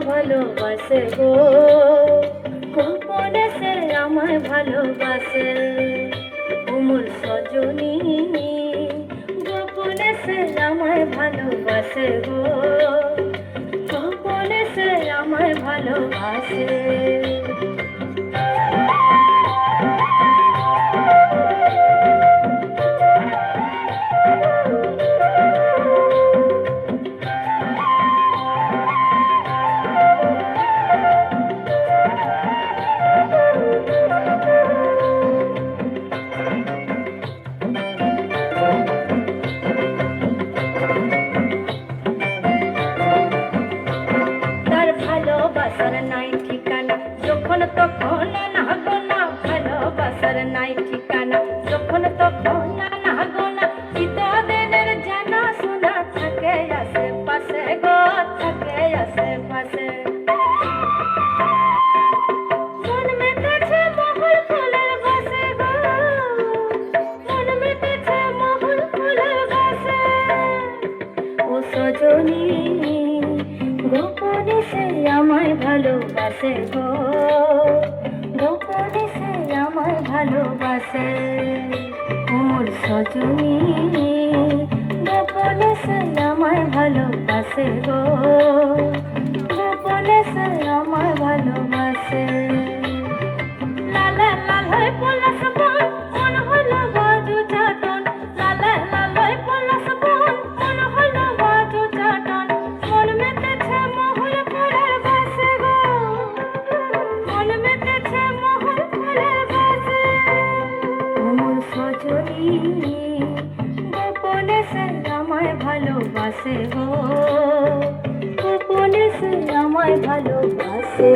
ভালোবাসে গো, গোপনে সে আমায় ভালোবাসে। ওমর সজনী গোপনে সে আমায় ভালোবাসে গো, গোপনে সে আমায় ভালোবাসে। ভালোবাসার নাই ঠিকানা যখন তখন না গো না, ভালোবাসার নাই ঠিকানা যখন তখন না গো না। চিতদিনের জানা শোনা থাকে আশেপাশে গো, থাকে আশেপাশে। মন মেতেছে মহুল ফুলের বাসে গো, মন মেতেছে মহুল ফুলের বাসে। ও সজনী গোপনে সে আমায় ভালোবাসে গো, গোপনে সে আমায় ভালোবাসে। ওমর সজনী গোপনে সে আমায় ভালোবাসে গো, গোপনে সে আমায় ভালোবাসে। লালা লাল হয়ে পলাশ বন, মন হলো বাজু চাটন। লালা লাল হয়ে পলাশ বন, মন হলো বাজু চাটন। মন মেতেছে মহুল ফুলের বাসে গো, মন মেতেছে মহুল ফুলের বাসে। ওমর সজনী গোপনে সে আমায় ভালোবাসে গো, গোপনে সে আমায় ভালোবাসে।